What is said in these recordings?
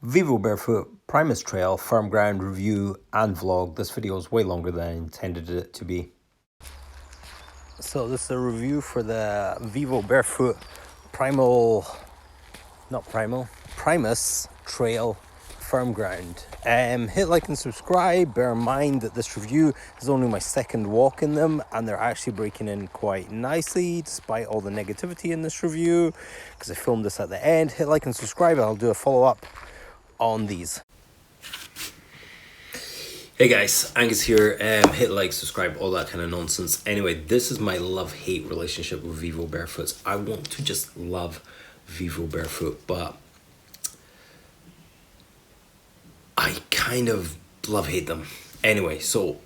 Vivobarefoot Primus Trail firm ground review and vlog. This video is way longer than I intended it to be. So this is a review for the Vivobarefoot Primus Trail firm ground. Hit like and subscribe. Bear in mind that this review is only my second walk in them, and they're actually breaking in quite nicely despite all the negativity in this review, because I filmed this at the end. Hit like and subscribe and I'll do a follow-up on these. Hey guys, Angus here. Hit like, subscribe, all that kind of nonsense. Anyway, this is my love-hate relationship with Vivobarefoot. I want to just love Vivobarefoot, but I kind of love-hate them. Anyway, so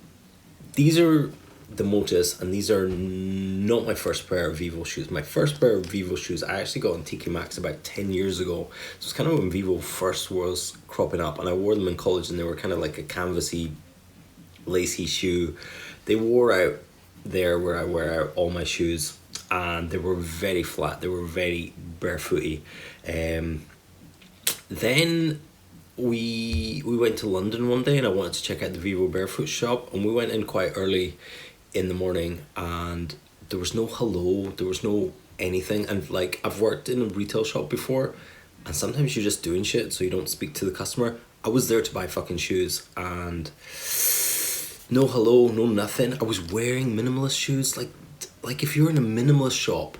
these are the Motus, and these are not my first pair of Vivo shoes. My first pair of Vivo shoes I actually got on TK Maxx about 10 years ago. So it's kind of when Vivo first was cropping up, and I wore them in college, and they were kind of like a canvasy, lacy shoe. They wore out there where I wear out all my shoes, and they were very flat. They were very barefooty. Then we went to London one day, and I wanted to check out the Vivobarefoot shop, and we went in quite early in the morning, and there was no hello, there was no anything. And like, I've worked in a retail shop before, and sometimes you're just doing shit so you don't speak to the customer. I was there to buy fucking shoes, and no hello, no nothing. I was wearing minimalist shoes. Like if you're in a minimalist shop,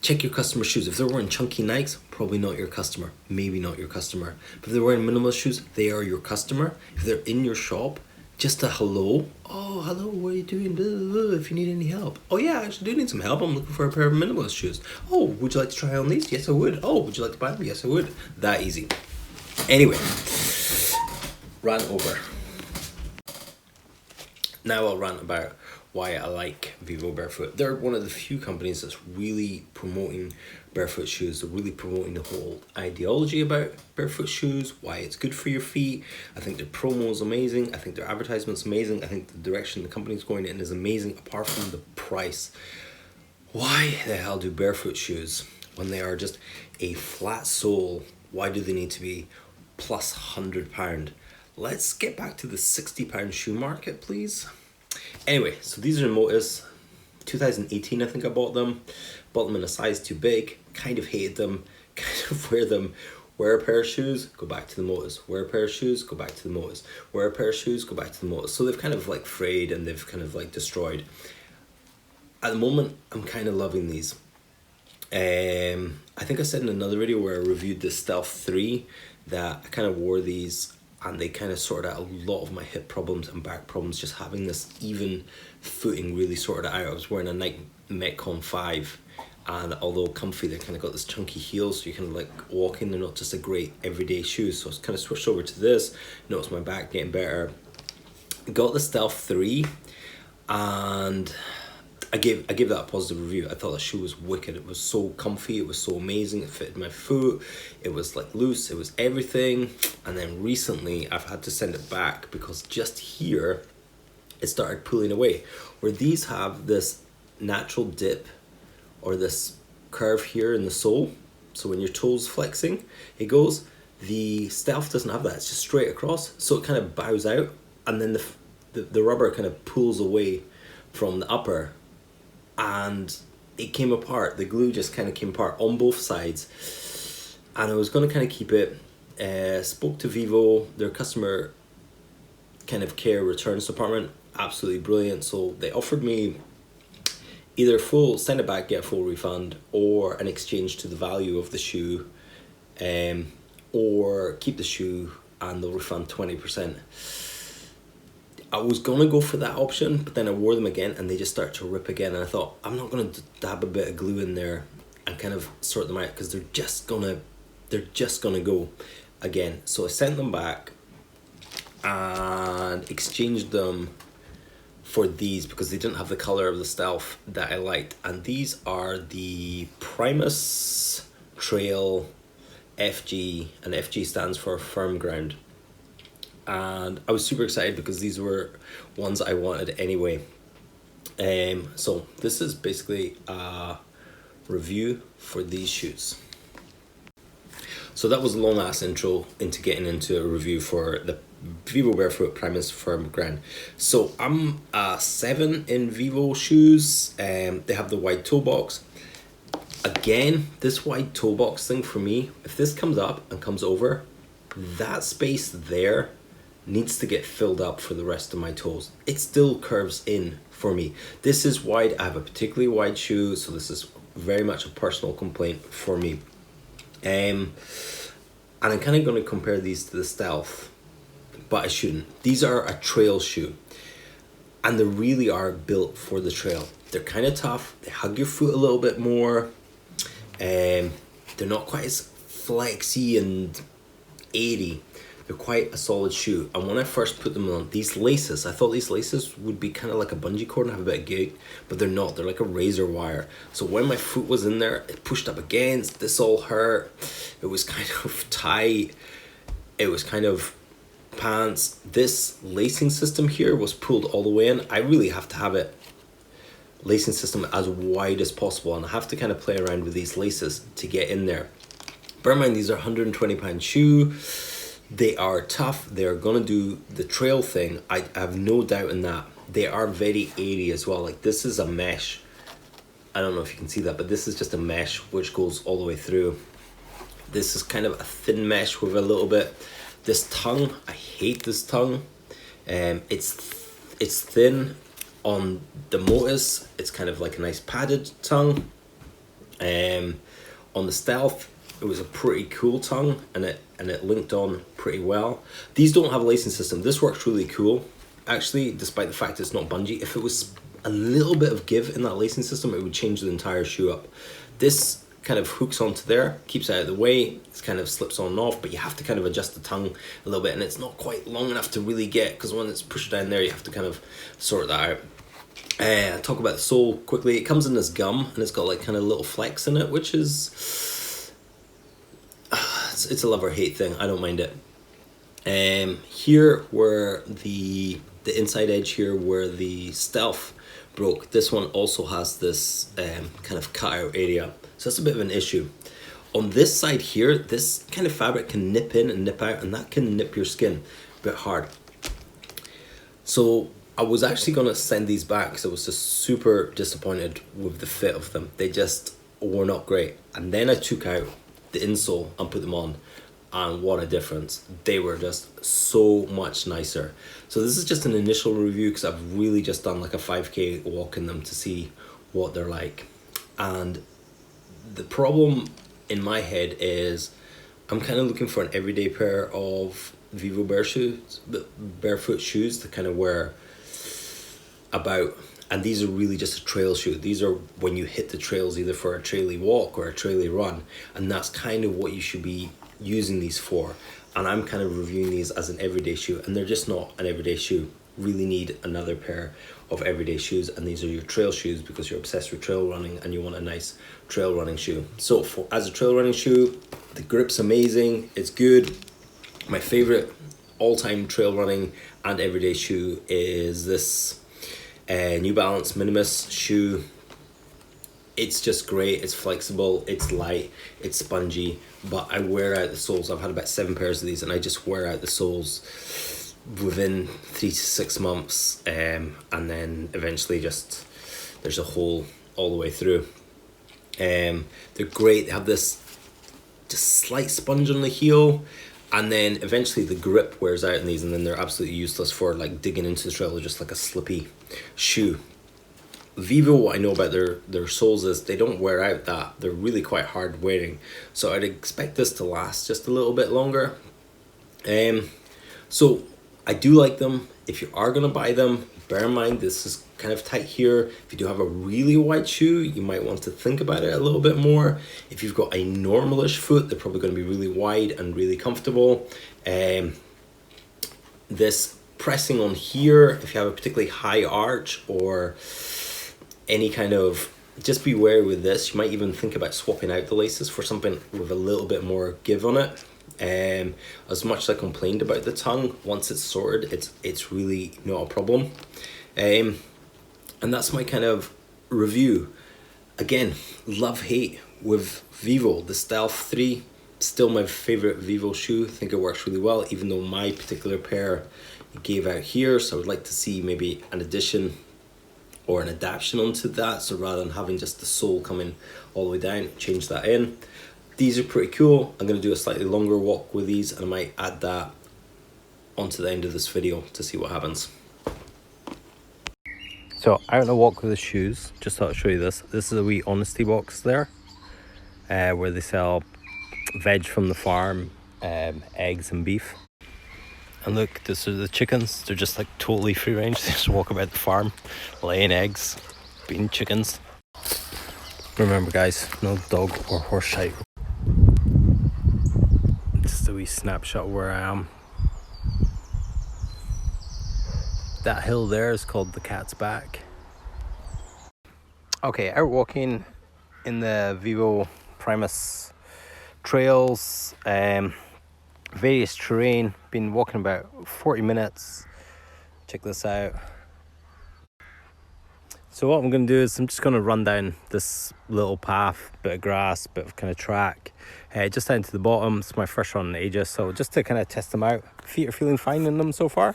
check your customer's shoes. If they're wearing chunky Nikes, probably not your customer, maybe not your customer. But if they're wearing minimalist shoes, they are your customer. If they're in your shop, just a hello. Oh, hello, what are you doing? If you need any help. Oh yeah, I actually do need some help. I'm looking for a pair of minimalist shoes. Oh, would you like to try on these? Yes, I would. Oh, would you like to buy them? Yes, I would. That easy. Anyway, rant over. Now I'll rant about why I like Vivobarefoot. They're one of the few companies that's really promoting barefoot shoes. They're really promoting the whole ideology about barefoot shoes, why it's good for your feet. I think their promo is amazing. I think their advertisement's amazing. I think the direction the company's going in is amazing, apart from the price. Why the hell do barefoot shoes, when they are just a flat sole, why do they need to be plus £100? Let's get back to the £60 shoe market, please. Anyway, so these are Motus. 2018, I think I bought them. Bought them in a size too big. Kind of hated them. Kind of wear them. Wear a pair of shoes, go back to the Motus. Wear a pair of shoes, go back to the Motus. Wear a pair of shoes, go back to the Motus. So they've kind of like frayed, and they've kind of like destroyed. At the moment, I'm kind of loving these. I think I said in another video where I reviewed the Stealth 3 that I kind of wore these, and they kind of sorted out a lot of my hip problems and back problems. Just having this even footing really sorted it out. I was wearing a Nike Metcon 5, and although comfy, they kind of got this chunky heel, so you can like walk in. They're not just a great everyday shoe. So I was kind of switched over to this. Noticed my back getting better. Got the Stealth 3, and I gave that a positive review. I thought the shoe was wicked. It was so comfy, it was so amazing, it fitted my foot, it was like loose, it was everything. And then recently I've had to send it back because just here it started pulling away. Where these have this natural dip or this curve here in the sole, so when your toe's flexing, it goes. The Stealth doesn't have that, it's just straight across, so it kind of bows out, and then the rubber kind of pulls away from the upper, and it came apart. The glue just kind of came apart on both sides, and I was going to kind of keep it. Spoke to Vivo, their customer kind of care returns department, absolutely brilliant. So they offered me either full send it back, get a full refund, or an exchange to the value of the shoe, or keep the shoe and they'll refund 20%. I was gonna go for that option, but then I wore them again and they just started to rip again, and I thought, I'm not gonna dab a bit of glue in there and kind of sort them out, because they're just gonna go again. So I sent them back and exchanged them for these because they didn't have the color of the Stealth that I liked. And these are the Primus Trail FG, and FG stands for firm ground. And I was super excited because these were ones I wanted anyway. So this is basically a review for these shoes. So that was a long ass intro into getting into a review for the Vivobarefoot Primus Firm Grand. So I'm a 7 in Vivo shoes. They have the wide toe box. Again, this wide toe box thing for me, if this comes up and comes over, that space there needs to get filled up for the rest of my toes. It still curves in for me. This is wide. I have a particularly wide shoe, so this is very much a personal complaint for me. And I'm kind of going to compare these to the Stealth, but I shouldn't. These are a trail shoe, and they really are built for the trail. They're kind of tough. They hug your foot a little bit more. They're not quite as flexy and airy. They're quite a solid shoe. And when I first put them on, these laces, I thought these laces would be kind of like a bungee cord and have a bit of gig, but they're not. They're like a razor wire. So when my foot was in there, it pushed up against, this all hurt. It was kind of tight. It was kind of pants. This lacing system here was pulled all the way in. I really have to have it lacing system as wide as possible, and I have to kind of play around with these laces to get in there. Bear in mind, these are £120 shoe. They are tough. They're gonna do the trail thing. I have no doubt in that. They are very airy as well. Like, this is a mesh. I don't know if you can see that, but this is just a mesh which goes all the way through. This is kind of a thin mesh with a little bit. This tongue, I hate this tongue. It's thin. On the Motus, it's kind of like a nice padded tongue. On the Stealth, it was a pretty cool tongue, and it linked on pretty well. These don't have a lacing system. This works really cool, actually, despite the fact it's not bungee. If it was a little bit of give in that lacing system, it would change the entire shoe up. This kind of hooks onto there, keeps it out of the way, it kind of slips on and off, but you have to kind of adjust the tongue a little bit, and it's not quite long enough to really get, because when it's pushed down there, you have to kind of sort that out. Talk about the sole quickly. It comes in this gum, and it's got like kind of little flecks in it, which is it's a love or hate thing. I don't mind it. Here where the inside edge here where the Stealth broke, this one also has this kind of cutout area, so that's a bit of an issue. On this side here, this kind of fabric can nip in and nip out, and that can nip your skin a bit hard. So I was actually going to send these back because I was just super disappointed with the fit of them. They just were not great. And then I took out the insole and put them on, and what a difference. They were just so much nicer. So this is just an initial review because I've really just done like a 5K walk in them to see what they're like. And the problem in my head is I'm kind of looking for an everyday pair of Vivobarefoot shoes to kind of wear about, and these are really just a trail shoe. These are when you hit the trails, either for a traily walk or a traily run, and that's kind of what you should be using these for. And I'm kind of reviewing these as an everyday shoe, and they're just not an everyday shoe. Really need another pair of everyday shoes, and these are your trail shoes because you're obsessed with trail running and you want a nice trail running shoe. So as a trail running shoe, the grip's amazing, it's good. My favorite all-time trail running and everyday shoe is this New Balance Minimus shoe. It's just great. It's flexible, it's light, it's spongy, but I wear out the soles. I've had about 7 pairs of these, and I just wear out the soles within 3 to 6 months, and then eventually just there's a hole all the way through. They're great. They have this just slight sponge on the heel, and then eventually the grip wears out in these, and then they're absolutely useless for like digging into the trail. They're just like a slippy shoe. Vivo, what I know about their soles is they don't wear out that. They're really quite hard wearing. So I'd expect this to last just a little bit longer. So I do like them. If you are going to buy them, bear in mind this is kind of tight here. If you do have a really wide shoe, you might want to think about it a little bit more. If you've got a normalish foot, they're probably going to be really wide and really comfortable. This pressing on here, if you have a particularly high arch or any kind of, just be wary with this. You might even think about swapping out the laces for something with a little bit more give on it. As much as I complained about the tongue, once it's sorted, it's really not a problem. And that's my kind of review. Again, love hate with Vivo. The Stealth 3 Still my favorite Vivo shoe. I think it works really well, even though my particular pair gave out here. So I would like to see maybe an addition or an adaptation onto that. So rather than having just the sole coming all the way down, change that in. These are pretty cool. I'm going to do a slightly longer walk with these, and I might add that onto the end of this video to see what happens. So out on a walk with the shoes, just thought I'd show you this. This is a wee honesty box there, where they sell veg from the farm, eggs and beef. And look, this are the chickens. They're just like totally free range. They just walk about the farm, laying eggs, being chickens. Remember guys, no dog or horse shite. Just a wee snapshot where I am. That hill there is called the Cat's Back. Okay, out walking in the Vivo Primus trails, various terrain. Been walking about 40 minutes. Check this out. So what I'm going to do is I'm just going to run down this little path, bit of grass, bit of kind of track, just down to the bottom. It's my first run in ages, so just to kind of test them out. Feet are feeling fine in them so far.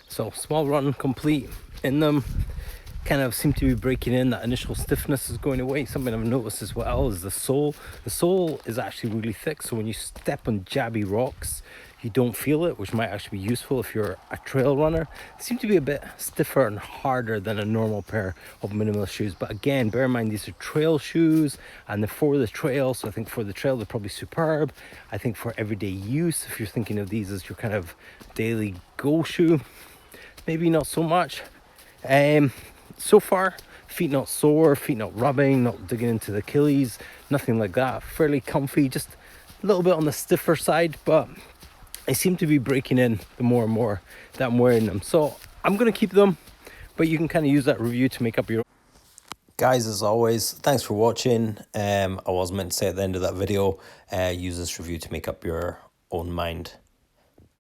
So small run complete in them. Kind of seem to be breaking in. That initial stiffness is going away. Something I've noticed as well is the sole. The sole is actually really thick, so when you step on jabby rocks, you don't feel it, which might actually be useful if you're a trail runner. They seem to be a bit stiffer and harder than a normal pair of minimalist shoes. But again, bear in mind, these are trail shoes and they're for the trail. So I think for the trail, they're probably superb. I think for everyday use, if you're thinking of these as your kind of daily go shoe, maybe not so much. So far, feet not sore, feet not rubbing, not digging into the Achilles, nothing like that. Fairly comfy, just a little bit on the stiffer side, but I seem to be breaking in the more and more that I'm wearing them. So I'm going to keep them, but you can kind of use that review to make up your own. Guys, as always, thanks for watching. I was meant to say at the end of that video, use this review to make up your own mind.